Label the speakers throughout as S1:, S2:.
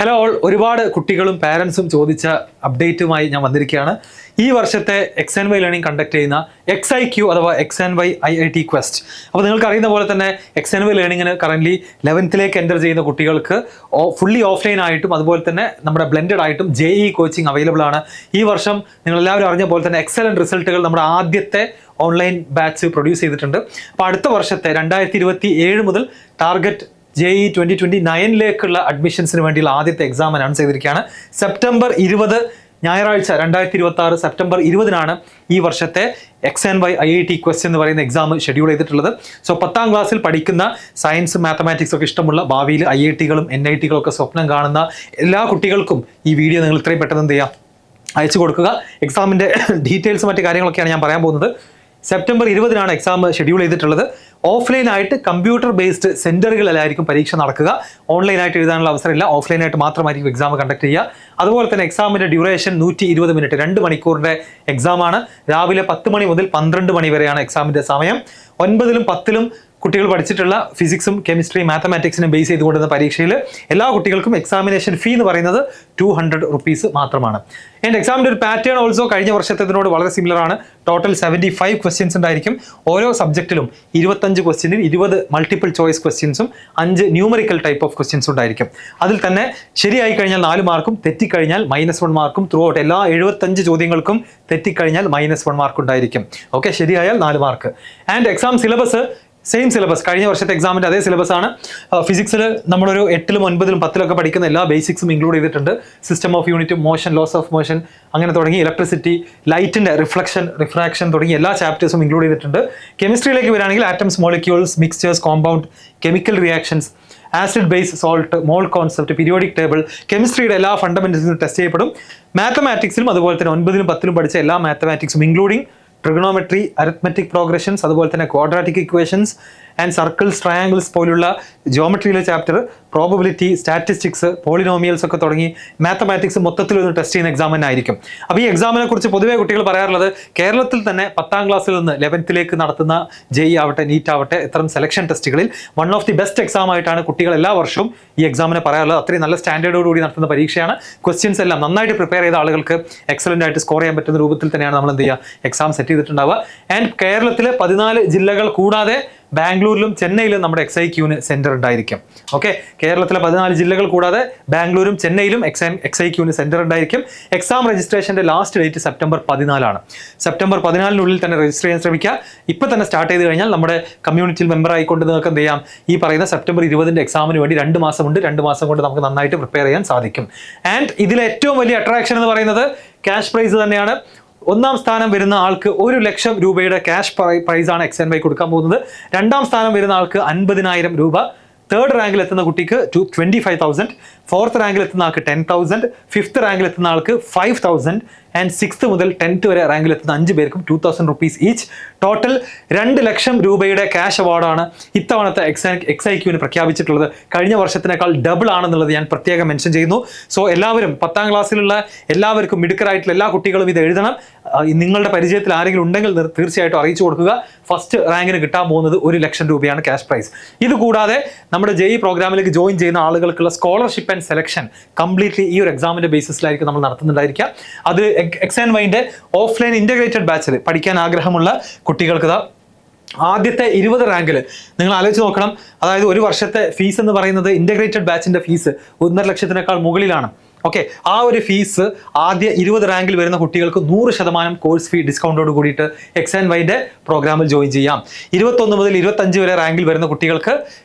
S1: Hello all, ഒരുപാട് കുട്ടികളും പാരൻസും ചോദിച്ച അപ്ഡേറ്റുമായി ഞാൻ വന്നിരിക്കുകയാണ്. ഈ വർഷത്തെ XNY ലേണിംഗ് കണ്ടക്ട് ചെയ്യുന്ന XIQ അഥവാ XNY IIT Quest. അപ്പോൾ നിങ്ങൾക്ക് അറിയുന്ന പോലെ തന്നെ XNY ലേണിംഗിന് കറന്റ് 11th എൻ്റർ ചെയ്യുന്ന കുട്ടികൾക്ക് ഫുള്ളി ഓഫ്ലൈൻ ആയിട്ടും അതുപോലെ തന്നെ നമ്മുടെ ബ്ലെൻഡഡ് ആയിട്ടും JEE കോച്ചിങ് അവൈലബിൾ ആണ്. ഈ വർഷം നിങ്ങളെല്ലാവരും അറിഞ്ഞ പോലെ തന്നെ എക്സലന്റ് റിസൾട്ടുകൾ നമ്മുടെ ആദ്യത്തെ ഓൺലൈൻ ബാച്ച് പ്രൊഡ്യൂസ് ചെയ്തിട്ടുണ്ട്. അപ്പോൾ അടുത്ത വർഷത്തെ 2027 മുതൽ ടാർഗറ്റ് JEE 2029 അഡ്മിഷൻസിന് വേണ്ടിയുള്ള ആദ്യത്തെ എക്സാം അനൗൺസ് ചെയ്തിരിക്കുകയാണ്. സെപ്റ്റംബർ 20 ഞായറാഴ്ച 2026 സെപ്റ്റംബർ 20 ഈ വർഷത്തെ XNY IIT Quest എന്ന് പറയുന്ന എക്സാം ഷെഡ്യൂൾ ചെയ്തിട്ടുള്ളത്. സോ 10th ക്ലാസ്സിൽ പഠിക്കുന്ന സയൻസ് മാത്തമാറ്റിക്സ് ഒക്കെ ഇഷ്ടമുള്ള ഭാവിയിൽ IITകളും NITകളും ഒക്കെ സ്വപ്നം കാണുന്ന എല്ലാ കുട്ടികൾക്കും ഈ വീഡിയോ നിങ്ങൾ ഇത്രയും പെട്ടെന്ന് എന്ത് ചെയ്യുക, അയച്ചു കൊടുക്കുക. എക്സാമിൻ്റെ ഡീറ്റെയിൽസ് മറ്റു കാര്യങ്ങളൊക്കെയാണ് ഞാൻ പറയാൻ പോകുന്നത്. സെപ്റ്റംബർ 20 എക്സാം ഷെഡ്യൂൾ ചെയ്തിട്ടുള്ളത്. ഓഫ്ലൈനായിട്ട് കമ്പ്യൂട്ടർ ബേസ്ഡ് സെന്ററുകളിലായിരിക്കും പരീക്ഷ നടക്കുക. ഓൺലൈനായിട്ട് എഴുതാനുള്ള അവസരമില്ല, ഓഫ്ലൈനായിട്ട് മാത്രമായിരിക്കും എക്സാം കണ്ടക്ട് ചെയ്യുക. അതുപോലെ തന്നെ എക്സാമിൻ്റെ ഡ്യൂറേഷൻ 120 മിനിറ്റ്, 2 മണിക്കൂറിൻ്റെ എക്സാമാണ്. രാവിലെ 10 മണി മുതൽ 12 മണി വരെയാണ് എക്സാമിൻ്റെ സമയം. 9ലും 10ലും കുട്ടികൾ പഠിച്ചിട്ടുള്ള ഫിസിക്സും കെമിസ്ട്രി മാത്തമാറ്റിക്സിനും ബേസ് ചെയ്തുകൊണ്ടുന്ന പരീക്ഷയിൽ എല്ലാ കുട്ടികൾക്കും എക്സാമിനേഷൻ ഫീ എന്ന് പറയുന്നത് 200 rupees മാത്രമാണ്. ആൻഡ് എക്സാമിൻ്റെ ഒരു പാറ്റേൺ ഓൾസോ കഴിഞ്ഞ വർഷത്തേതിനോട് വളരെ സിമിലർ ആണ്. ടോട്ടൽ 75 ക്വസ്റ്റ്യൻസ് ഉണ്ടായിരിക്കും. ഓരോ സബ്ജക്റ്റിലും 25 ക്വസ്റ്റ്യനിൽ 20 മൾട്ടിപ്പിൾ ചോയ്സ് ക്വസ്റ്റ്യൻസും 5 ന്യൂമറിക്കൽ ടൈപ്പ് ഓഫ് ക്വസ്റ്റ്യൻസ് ഉണ്ടായിരിക്കും. അതിൽ തന്നെ ശരിയായി കഴിഞ്ഞാൽ 4 മാർക്കും, തെറ്റിക്കഴിഞ്ഞാൽ -1 മാർക്കും. ത്രൂ ഔട്ട് എല്ലാ 75 ചോദ്യങ്ങൾക്കും തെറ്റിക്കഴിഞ്ഞാൽ -1 മാർക്ക് ഉണ്ടായിരിക്കും. ഓക്കെ, ശരിയായാൽ 4 mark. And exam syllabus same syllabus, കഴിഞ്ഞ വർഷത്തെ എക്സാമിൻ്റെ അതേ സിലബസ് ആണ്. ഫിസിക്സിൽ നമ്മളൊരു 8ലും 9ലും 10ലൊക്കെ പഠിക്കുന്ന എല്ലാ ബേസിക്സും ഇൻക്ലൂഡ് ചെയ്തിട്ടുണ്ട്. സിസ്റ്റം ഓഫ് യൂണിറ്റും മോഷൻ, ലോസ് ഓഫ് മോഷൻ അങ്ങനെ തുടങ്ങി ഇലക്ട്രിസിറ്റി, ലൈറ്റിൻ്റെ റിഫ്ലക്ഷൻ, റിഫ്രാക്ഷൻ തുടങ്ങി എല്ലാ ചാപ്റ്റേഴ്സും ഇൻക്ലൂഡ് ചെയ്തിട്ടുണ്ട്. കെമിസ്ട്രിയിലേക്ക് വരികയാണെങ്കിൽ atoms, molecules, mixtures, compound, chemical reactions, acid base, salt, mole concept, periodic table, കെമിസ്ട്രിയുടെ എല്ലാ ഫണ്ടമെന്റൽസും ടെസ്റ്റ് ചെയ്യപ്പെടും. മാത്തമാറ്റിക്സിലും അതുപോലെ തന്നെ 9ലും 10ലും പഠിച്ച എല്ലാ മാത്തമാറ്റിക്സും ഇൻക്ലൂഡിങ് ട്രിഗണോമെട്രി, അരിത്മെറ്റിക് പ്രോഗ്രഷൻസ്, അതുപോലെ തന്നെ quadratic equations and circles, triangles പോലുള്ള ജിയോമെട്രിയിലെ ചാപ്റ്റർ, പ്രോബബിലിറ്റി, സ്റ്റാറ്റിസ്റ്റിക്സ്, പോളിനോമിയൽസ് ഒക്കെ തുടങ്ങി മാത്തമാറ്റിക്സ് മൊത്തത്തിൽ ഒന്ന് ടെസ്റ്റ് ചെയ്യുന്ന എക്സാം തന്നെ ആയിരിക്കും. അപ്പോൾ ഈ എക്സാമിനെ കുറിച്ച് പൊതുവേ കുട്ടികൾ പറയാറുള്ളത്, കേരളത്തിൽ തന്നെ 10th ക്ലാസ്സിൽ നിന്ന് 11th നടത്തുന്ന JEE ആവട്ടെ, നീറ്റ് ആവട്ടെ, ഇത്തരം സെലക്ഷൻ ടെസ്റ്റുകളിൽ one of the best exam ആയിട്ടാണ് കുട്ടികൾ എല്ലാ വർഷവും ഈ എക്സാമിനെ പറയാറുള്ളത്. അത്രയും നല്ല സ്റ്റാൻഡേർഡോടുകൂടി നടത്തുന്ന പരീക്ഷയാണ്. ക്വസ്റ്റ്യൻസ് എല്ലാം നന്നായിട്ട് പ്രിപ്പയർ ചെയ്ത ആളുകൾക്ക് എക്സലന്റ് ആയിട്ട് സ്കോർ ചെയ്യാൻ പറ്റുന്ന രൂപത്തിൽ തന്നെയാണ് നമ്മൾ എന്ത് ചെയ്യുക, എക്സാം സെറ്റ് ചെയ്തിട്ടുണ്ടാവുക. ആൻഡ് കേരളത്തിലെ 14 ജില്ലകൾ കൂടാതെ ബാംഗ്ലൂരിലും ചെന്നൈയിലും നമ്മുടെ XIQന് സെന്റർ ഉണ്ടായിരിക്കും. ഓക്കെ, കേരളത്തിലെ 14 ജില്ലകൾ കൂടാതെ ബാംഗ്ലൂരും ചെന്നൈയിലും XIQന് സെന്റർ ഉണ്ടായിരിക്കും. എക്സാം രജിസ്ട്രേഷന്റെ ലാസ്റ്റ് ഡേറ്റ് സെപ്റ്റംബർ 14. സെപ്റ്റംബർ 14 തന്നെ രജിസ്റ്റർ ചെയ്യാൻ ശ്രമിക്കുക. ഇപ്പം തന്നെ സ്റ്റാർട്ട് ചെയ്ത് കഴിഞ്ഞാൽ നമ്മുടെ കമ്മ്യൂണിറ്റിയിൽ മെമ്പർ ആയിക്കൊണ്ട് നിങ്ങൾക്ക് എന്ത് ചെയ്യാം, ഈ പറയുന്ന സെപ്റ്റംബർ 20 എക്സാമിന് വേണ്ടി 2 മാസമുണ്ട്. 2 മാസം കൊണ്ട് നമുക്ക് നന്നായിട്ട് പ്രിപ്പയർ ചെയ്യാൻ സാധിക്കും. ആൻഡ് ഇതിലെ ഏറ്റവും വലിയ അട്രാക്ഷൻ എന്ന് പറയുന്നത് ക്യാഷ് പ്രൈസ് തന്നെയാണ്. 1ാം സ്ഥാനം വരുന്ന ആൾക്ക് 1 ലക്ഷം രൂപയുടെ ക്യാഷ് പ്രൈസാണ് XNY കൊടുക്കാൻ പോകുന്നത്. 2ാം സ്ഥാനം വരുന്ന ആൾക്ക് 50,000 രൂപ. 3rd റാങ്കിൽ എത്തുന്ന കുട്ടിക്ക് 25,000. 4th റാങ്കിൽ എത്തുന്ന ആൾക്ക് 10,000. 5th റാങ്കിൽ എത്തുന്ന ആൾക്ക് 5,000. ആൻഡ് 6th മുതൽ 10th വരെ റാങ്കിൽ എത്തുന്ന 5 പേർക്കും 2,000 rupees ഈച്ച്. ടോട്ടൽ 2 ലക്ഷം രൂപയുടെ ക്യാഷ് അവാർഡാണ് ഇത്തവണത്തെ XIQന് പ്രഖ്യാപിച്ചിട്ടുള്ളത്. കഴിഞ്ഞ വർഷത്തിനേക്കാൾ ഡബിൾ ആണെന്നുള്ളത് ഞാൻ പ്രത്യേകം മെൻഷൻ ചെയ്യുന്നു. സോ എല്ലാവരും 10th ക്ലാസ്സിലുള്ള എല്ലാവർക്കും, മിടുക്കരായിട്ടുള്ള എല്ലാ കുട്ടികളും ഇത് എഴുതണം. നിങ്ങളുടെ പരിചയത്തിൽ ആരെങ്കിലും ഉണ്ടെങ്കിൽ തീർച്ചയായിട്ടും അറിയിച്ചു കൊടുക്കുക. ഫസ്റ്റ് റാങ്കിന് കിട്ടാൻ പോകുന്നത് 1 ലക്ഷം രൂപയാണ് ക്യാഷ് പ്രൈസ്. ഇത് കൂടാതെ നമ്മുടെ JEE പ്രോഗ്രാമിലേക്ക് ജോയിൻ ചെയ്യുന്ന ആളുകൾക്കുള്ള സ്കോളർഷിപ്പ് ആൻഡ് സെലക്ഷൻ കംപ്ലീറ്റ്ലി ഈ ഒരു എക്സാമിന്റെ ബേസിസിലായിരിക്കും നമ്മൾ നടത്തുന്നുണ്ടായിരിക്കുക. അത് XNYന്റെ ഓഫ്ലൈൻ ഇന്റഗ്രേറ്റഡ് ബാച്ചിൽ പഠിക്കാൻ ആഗ്രഹമുള്ള കുട്ടികൾക്ക് ആദ്യത്തെ 20 റാങ്കിൽ നിങ്ങൾ ആലോചിച്ച് നോക്കണം. അതായത് ഒരു വർഷത്തെ ഫീസ് എന്ന് പറയുന്നത് ഇന്റഗ്രേറ്റഡ് ബാച്ചിന്റെ ഫീസ് 1.5 ലക്ഷത്തിനേക്കാൾ മുകളിലാണ്. ഓക്കെ, ആ ഒരു ഫീസ് ആദ്യ 20 റാങ്കിൽ വരുന്ന കുട്ടികൾക്ക് 100% കോഴ്സ് ഫീ ഡിസ്കൗണ്ടോട് കൂടിയിട്ട് XNYന്റെ പ്രോഗ്രാമിൽ ജോയിൻ ചെയ്യാം. 21 മുതൽ 25 വരെ റാങ്കിൽ വരുന്ന കുട്ടികൾക്ക്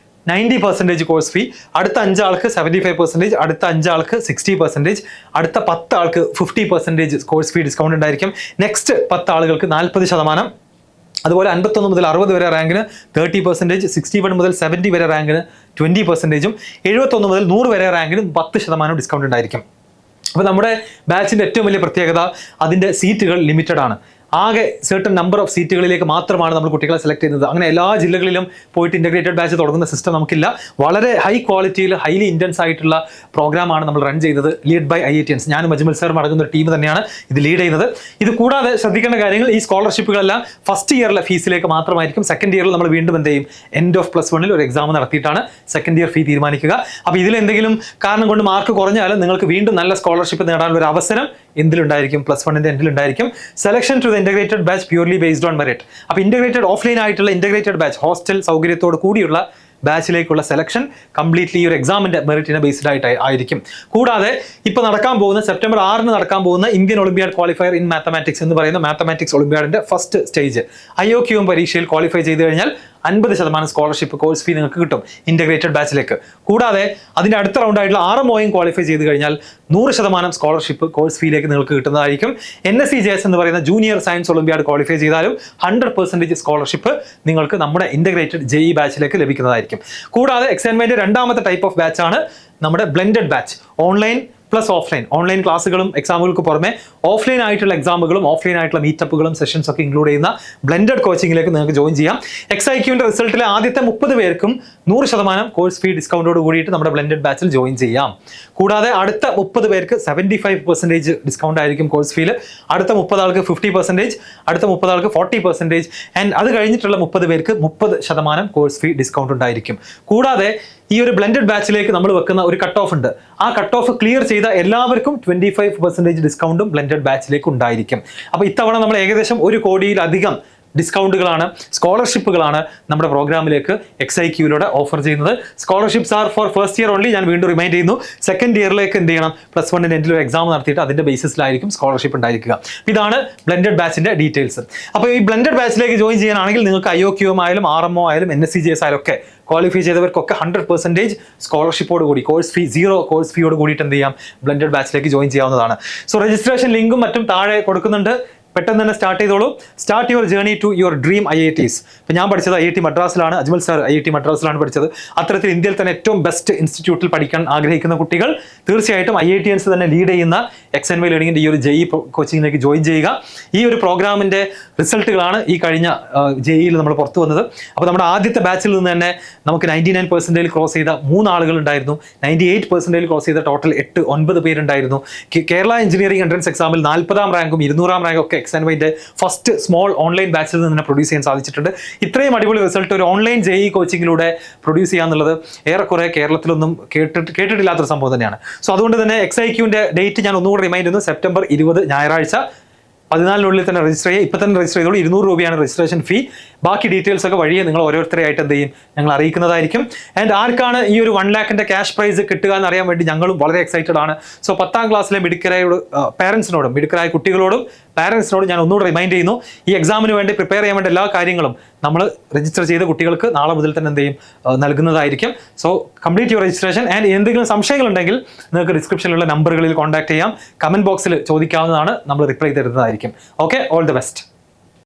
S1: 90% കോഴ്സ് ഫീ, അടുത്ത 5 ആൾക്ക് 75%, അടുത്ത 5 ആൾക്ക് 60%, അടുത്ത 10 ആൾക്ക് 50% കോഴ്സ് ഫീ ഡിസ്കൗണ്ട് ഉണ്ടായിരിക്കും. നെക്സ്റ്റ് 10 ആളുകൾക്ക് 40%. അതുപോലെ 51 മുതൽ 60 വരെ റാങ്കിന് 30%, 61 മുതൽ 70 വരെ റാങ്കിന് 20%, 71 മുതൽ 100 വരെ റാങ്കിന് 10% ഡിസ്കൗണ്ട് ഉണ്ടായിരിക്കും. അപ്പോൾ നമ്മുടെ ബാച്ചിൻ്റെ ഏറ്റവും വലിയ പ്രത്യേകത അതിൻ്റെ സീറ്റുകൾ ലിമിറ്റഡ് ആണ്. ആകെ certain number of സീറ്റുകളിലേക്ക് മാത്രമാണ് നമ്മൾ കുട്ടികളെ സെലക്ട് ചെയ്യുന്നത്. അങ്ങനെ എല്ലാ ജില്ലകളിലും പോയിട്ട് ഇന്റഗ്രേറ്റഡ് ബാച്ച് തുടങ്ങുന്ന സിസ്റ്റം നമുക്കില്ല. വളരെ ഹൈ ക്വാളിറ്റിയിൽ ഹൈലി ഇന്റൻസ് ആയിട്ടുള്ള പ്രോഗ്രാമാണ് നമ്മൾ റൺ ചെയ്യുന്നത്, ലീഡ് ബൈ IITians. ഞാനും അജ്മൽ സാറും അടങ്ങുന്ന ഒരു ടീം തന്നെയാണ് ഇത് ലീഡ് ചെയ്യുന്നത്. ഇത് കൂടാതെ ശ്രദ്ധിക്കേണ്ട കാര്യങ്ങൾ, ഈ സ്കോളർഷിപ്പുകളെല്ലാം ഫസ്റ്റ് ഇയറിലെ ഫീസിലേക്ക് മാത്രമായിരിക്കും. സെക്കൻഡ് ഇയറിൽ നമ്മൾ വീണ്ടും എന്ത് ചെയ്യും, എൻഡ് ഓഫ് +1 ഒരു എക്സാം നടത്തിയിട്ടാണ് സെക്കൻഡ് ഇയർ ഫീ തീരുമാനിക്കുക. അപ്പോൾ ഇതിൽ എന്തെങ്കിലും കാരണം കൊണ്ട് മാർക്ക് കുറഞ്ഞാൽ നിങ്ങൾക്ക് വീണ്ടും നല്ല സ്കോളർഷിപ്പ് നേടാനുള്ള ഒരു അവസരം എന്തിലുണ്ടായിരിക്കും, +1ന്റെ എൻഡിലുണ്ടായിരിക്കും. Selection to the integrated batch purely based on merit. അപ്പോൾ ഇന്റഗ്രേറ്റഡ് ഓഫ്ലൈൻ ആയിട്ടുള്ള ഇന്റഗ്രേറ്റഡ് ബാച്ച് ഹോസ്റ്റൽ സൗകര്യത്തോട് കൂടിയുള്ള ബാച്ചിലേക്കുള്ള സെലക്ഷൻ കംപ്ലീറ്റ്ലി ഈ ഒരു എക്സാമിന്റെ മെറിറ്റിനെ ബേസ്ഡ് ആയിരിക്കും. കൂടാതെ ഇപ്പോൾ നടക്കാൻ പോകുന്ന സെപ്റ്റംബർ 6 നടക്കാൻ പോകുന്ന Indian olympiad qualifier in mathematics എന്ന് പറയുന്ന മാത്തമാറ്റിക്സ് ഒളിമ്പിയാഡിന്റെ ഫസ്റ്റ് സ്റ്റേജ് IOQM പരീക്ഷയിൽ ക്വാളിഫൈ ചെയ്ത് കഴിഞ്ഞാൽ 50% സ്കോളർഷിപ്പ് കോഴ്സ് ഫീ നിങ്ങൾക്ക് കിട്ടും ഇന്റഗ്രേറ്റഡ് ബാച്ചിലേക്ക്. കൂടാതെ അതിന്റെ അടുത്ത റൗണ്ട് ആയിട്ടുള്ള RMOയും ക്വാളിഫൈ ചെയ്ത് കഴിഞ്ഞാൽ 100% സ്കോളർഷിപ്പ് കോഴ്സ് ഫീയിലേക്ക് നിങ്ങൾക്ക് കിട്ടുന്നതായിരിക്കും. NSCJS എന്ന് പറയുന്ന ജൂനിയർ സയൻസ് ഒളിമ്പിയാഡ് ക്വാളിഫൈ ചെയ്താലും 100% സ്കോളർഷിപ്പ് നിങ്ങൾക്ക് നമ്മുടെ ഇന്റഗ്രേറ്റഡ് JEE ബാച്ചിലേക്ക് ലഭിക്കുന്നതായിരിക്കും. കൂടാതെ എക്സാമിന്റെ രണ്ടാമത്തെ ടൈപ്പ് ഓഫ് ബാച്ചാണ് നമ്മുടെ blended batch, online plus offline. Online ക്ലാസ്സുകളും എക്സാമുകൾക്ക് പുറമെ ഓഫ്ലൈൻ ആയിട്ടുള്ള എക്സാമുകളും ഓഫ്ലൈൻ ആയിട്ടുള്ള മീറ്റപ്പുകളും സെഷൻസ് ഒക്കെ ഇൻക്ലൂഡ് ചെയ്യുന്ന ബ്ലെൻഡഡ് കോച്ചിങ്ങിലേക്ക് നിങ്ങൾക്ക് ജോയിൻ ചെയ്യാം. XIQന്റെ റിസൾട്ടിലെ ആദ്യത്തെ 30 പേർക്കും 100% കോഴ്സ് ഫീ ഡിസ്കൗണ്ടോട് കൂടിയിട്ട് നമ്മുടെ ബ്ലെൻഡഡ് ബാച്ചിൽ ജോയിൻ ചെയ്യാം. കൂടാതെ അടുത്ത 30 പേർക്ക് 75% ഡിസ്കൗണ്ട് ആയിരിക്കും കോഴ്സ് ഫീൽ. അടുത്ത 30 ആൾക്ക് 50%, അടുത്ത 30 ആൾക്ക് 40%, ആൻഡ് അത് കഴിഞ്ഞിട്ടുള്ള 30 പേർക്ക് 30% കോഴ്സ് ഫീ ഡിസ്കൗണ്ട് ഉണ്ടായിരിക്കും. കൂടാതെ ഈ ഒരു ബ്ലെൻഡഡ് ബാച്ചിലേക്ക് നമ്മൾ വെക്കുന്ന ഒരു കട്ട് ഓഫ് ഉണ്ട്. ആ കട്ട് ഓഫ് ക്ലിയർ ചെയ്ത എല്ലാവർക്കും 25% ഡിസ്കൗണ്ടും ബ്ലെൻഡഡ് ബാച്ചിലേക്ക് ഉണ്ടായിരിക്കും. അപ്പോൾ ഇത്തവണ നമ്മൾ ഏകദേശം 1 കോടിയിലധികം ഡിസ്കൗണ്ടുകളാണ്, സ്കോളർഷിപ്പുകളാണ് നമ്മുടെ പ്രോഗ്രാമിലേക്ക് XIQയിലൂടെ ഓഫർ ചെയ്യുന്നത്. Scholarships are for first year only. ഞാൻ വീണ്ടും റിമൈൻഡ് ചെയ്യുന്നു, സെക്കൻഡ് ഇയറിലേക്ക് എന്ത് ചെയ്യണം, +1ന്റെ എൻഡിൽ ഒരു എക്സാം നടത്തിയിട്ട് അതിന്റെ ബേസിസിലായിരിക്കും സ്കോളർഷിപ്പ് ഉണ്ടായിരിക്കുക. ഇതാണ് ബ്ലെൻഡഡ് ബാച്ചിന്റെ ഡീറ്റെയിൽസ്. അപ്പോൾ ഈ ബ്ലെൻഡഡ് ബാച്ചിലേക്ക് ജോയിൻ ചെയ്യാനാണെങ്കിൽ നിങ്ങൾക്ക് IOQM ആയാലും RMO ആയാലും NSCJS ആയാലും ഒക്കെ ക്വാളിഫൈ ചെയ്തവർക്കൊക്കെ 100% സ്കോളർഷിപ്പോട് കൂടി കോഴ്സ് ഫീ 0 കോഴ്സ് ഫീയോട് കൂടിയിട്ട് എന്ത് ചെയ്യാം, ബ്ലെൻഡഡ് ബാച്ചിലേക്ക് ജോയിൻ ചെയ്യാവുന്നതാണ്. സോ രജിസ്ട്രേഷൻ ലിങ്കും മറ്റും താഴെ കൊടുക്കുന്നുണ്ട്. പെട്ടെന്ന് തന്നെ സ്റ്റാർട്ട് ചെയ്തോളൂ. Start your journey to your dream IITs. ഇപ്പം ഞാൻ പഠിച്ചത് IIT മദ്രാസിലാണ്, അജ്മൽ സാർ IIT മദ്രാസിലാണ് പഠിച്ചത്. അത്തരത്തിൽ ഇന്ത്യയിൽ തന്നെ ഏറ്റവും ബെസ്റ്റ് ഇൻസ്റ്റിറ്റ്യൂട്ടിൽ പഠിക്കാൻ ആഗ്രഹിക്കുന്ന കുട്ടികൾ തീർച്ചയായിട്ടും IITians തന്നെ ലീഡ് ചെയ്യുന്ന XNY ലേണിംഗിൻ്റെ ഈ ഒരു JEE കോച്ചിങ്ങിലേക്ക് ജോയിൻ ചെയ്യുക. ഈ ഒരു പ്രോഗ്രാമിൻ്റെ റിസൾട്ടുകളാണ് ഈ കഴിഞ്ഞ JEEയിൽ നമ്മൾ പുറത്തു വന്നത്. അപ്പോൾ നമ്മുടെ ആദ്യത്തെ ബാച്ചിൽ നിന്ന് തന്നെ നമുക്ക് 99% ക്രോസ് ചെയ്ത 3 ആളുകൾ ഉണ്ടായിരുന്നു. 98% ക്രോസ് ചെയ്ത ടോട്ടൽ 9 പേരുണ്ടായിരുന്നു. കേരള എഞ്ചിനീയറിംഗ് എൻട്രൻസ് എക്സാമിൽ 40ാം റാങ്കും 200ാം റാങ്കും ഒക്കെ XNYന്റെ ഫസ്റ്റ് സ്മോൾ ഓൺലൈൻ ബാച്ചിൽ നിന്ന് തന്നെ പ്രൊഡ്യൂസ് ചെയ്യാൻ സാധിച്ചിട്ടുണ്ട്. ഇത്രയും അടിപൊളി റിസൾട്ട് ഒരു ഓൺലൈൻ JEE കോച്ചിങ്ങിലൂടെ പ്രൊഡ്യൂസ് ചെയ്യാന്നുള്ളത് ഏറെക്കുറെ കേരളത്തിലൊന്നും കേട്ടിട്ടില്ലാത്തൊരു സംഭവം തന്നെയാണ്. സോ അതുകൊണ്ട് തന്നെ XIQന്റെ ഡേറ്റ് ഞാൻ ഒന്നുകൂടി റിമൈൻഡ് ചെയ്യുന്നു, സെപ്റ്റംബർ 20 ഞായറാഴ്ച 14-നുള്ളിൽ തന്നെ രജിസ്റ്റർ ചെയ്യുക. ഇപ്പം തന്നെ രജിസ്റ്റർ ചെയ്തോളൂ. 200 രൂപയാണ് രജിസ്ട്രേഷൻ ഫീ. ബാക്കി ഡീറ്റെയിൽസ് ഒക്കെ വഴിയെ നിങ്ങൾ ഓരോരുത്തരെയായിട്ട് എന്ത് ചെയ്യും, ഞങ്ങൾ അറിയിക്കുന്നതായിരിക്കും. ആൻഡ് ആർക്കാണ് ഈ ഒരു 1 lakhന്റെ ക്യാഷ് പ്രൈസ് കിട്ടുക എന്ന് അറിയാൻ വേണ്ടി ഞങ്ങളും വളരെ എക്സൈറ്റഡ് ആണ്. സോ 10ാം ക്ലാസ്സിലെ പാരൻസിനോടും മിടുക്കരായ കുട്ടികളോടും പാരൻസിനോടും ഞാൻ ഒന്നുകൂടി റിമൈൻഡ് ചെയ്യുന്നു, ഈ എക്സാമിന് വേണ്ടി പ്രിപ്പയർ ചെയ്യാൻ വേണ്ട എല്ലാ കാര്യങ്ങളും നമ്മൾ രജിസ്റ്റർ ചെയ്ത കുട്ടികൾക്ക് നാളെ മുതൽ തന്നെ എന്ത് ചെയ്യും, നൽകുന്നതായിരിക്കും. So complete your registration. And എന്തെങ്കിലും സംശയങ്ങളുണ്ടെങ്കിൽ നിങ്ങൾക്ക് ഡിസ്ക്രിപ്ഷനിലുള്ള നമ്പറുകളിൽ കോൺടാക്ട് ചെയ്യാം. കമന്റ് ബോക്സിൽ ചോദിക്കാവുന്നതാണ്, നമ്മൾ റിപ്ലൈ തരുന്നതായിരിക്കും. Okay, all the best.